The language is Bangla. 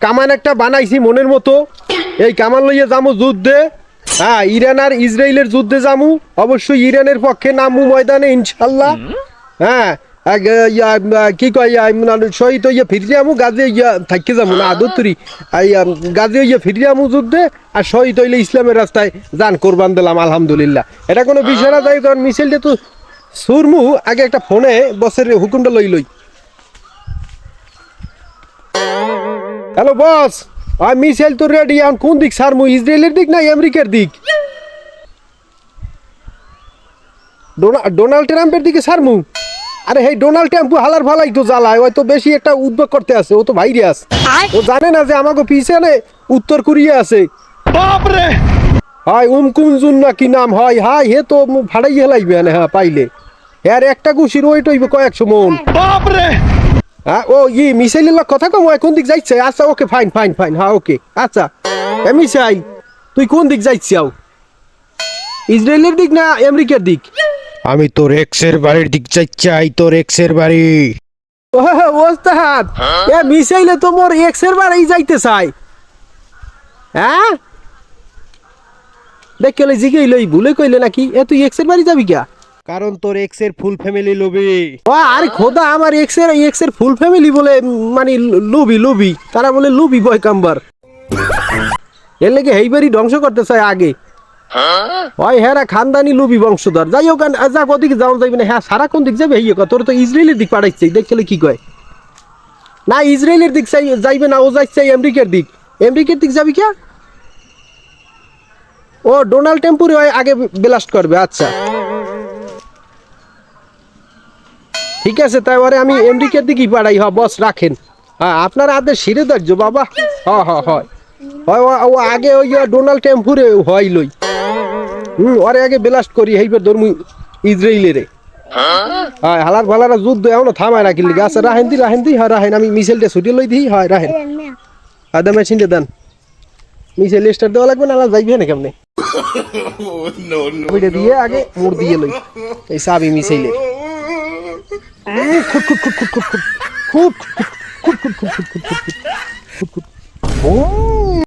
কামান একটা বানাইছি মনের মতো, এই কামান লইয়া যামু যুদ্ধে। হ্যাঁ, ইরান আর ইসরায়েলের যুদ্ধে যামু, অবশ্যই ইরানের পক্ষে নামু ময়দানে ইনশাল্লাহ। হ্যাঁ, কি কয় শহীদ হইয়া ফিরে আমু, গাজী হইয়া থাকি যাবো না আদত্তরি, গাজী হইয়া ফিরে আমু যুদ্ধে, আর শহীদ হইলে ইসলামের রাস্তায় যান কোরবান দিলাম আলহামদুলিল্লাহ। এটা কোনো বিষয় না, যাই তখন মিছিলটা তো সুরমু। আগে একটা ফোনে বসের হুকুমটা লই। হ্যালো বস, মিসাইল তো রেডি। এখন কোন দিক সারমু, ইসরায়েলের দিক না আমেরিকার দিক? ডোনাল্ড ট্রাম্পের দিকে সারমু? আরে হেই ডোনাল্ড ট্রাম্প হালার ভালাই তো জ্বালায়, ওই তো বেশি একটা উদ্বেগ করতে আছে, ও তো ভাইরাস। ও জানে না যে আমাকে পিছনে উত্তর কোরিয়া আছে। বাপরে, হয় উমকুমজুন না কি নাম হয়, হাই হে তো ভাড়াই হেলাইবে না। হ্যাঁ পাইলে হ্যাঁ একটা গুছির ওইট হইবে কয়েকশো মন। বাপরে, হ্যাঁ ও মিসাইলের কথা কম, কোন দিক যাইছে? আচ্ছা ওকে, ফাইন। হ্যাঁ ওকে, আচ্ছা মিসাইল তুই কোন দিক যাইছাও, ইসরায়েলের দিক না আমেরিকার দিক? আমি তোর এক্সের বাড়ির দিক চাই, তোর এক্সের বাড়ি। ওস্তাদ, এ মিসাইলে তো মোর এক্সের বাড়ি যাইতে চাই। হ্যাঁ দেখে জিগে লই ভুলে কইলে নাকি, এ তুই এক্সের বাড়ি যাবি কিয়া? কারণ তোর এক্সের ফুল ফ্যামিলি লবি। ও আরে খোদা, আমার এক্সের ফুল ফ্যামিলি বলে মানে লুবি তারা বলে লুবি বয় কাম্বার। এর লেগে হেইবারই ধ্বংস করতে চায় আগে। হয় হ্যাঁ খানদানি লুবি বংশধর। যাই হোক, যাক ওদিকে যাওয়া যাইবে না। হ্যাঁ সারা কোন দিক যাবে? হেই তোর তো ইসরায়েলের দিক পাঠাইছে, দেখলে কি কয় না? ইসরায়েলের দিক যাইবে না, ও যাইছে আমেরিকার দিক। আমেরিকার দিক যাবি কে? ও ডোনাল্ড ট্রাম্পুরে আগে ব্লাস্ট করবে। আচ্ছা ঠিক আছে, তাই ওরে আমি আমেরিকার দিকেই পাঠাই। বস রাখেন। হ্যাঁ আপনার আদেশ শিরে দেখছো বাবা। হয় ও আগে ওই ডোনাল্ড ট্রাম্পুরে হয় লই। ওরে আগে ব্লাস্ট করি, হেইবার ধর্ম ইসরায়েলের। হ্যাঁ হালার ভালারা যুদ্ধ এখনো থামায় রাখি লিগে। আচ্ছা রাহেন দি। হ্যাঁ রাহেন, আমি মিসাইলটা ছুটে লই দিই। হয় রাহেন, আদা মেশিনটা দেন। মিসাইল স্টার্ট দেওয়া লাগবে না, যাইবে না কেমনে? ওইটা দিয়ে আগে মোড় দিয়ে লই এই সাবি মিসাইলের। খুট খুট খুট খুট খুট খুট খুট খুট খুট খুট খুট খুট খুট খুট খুট খুট।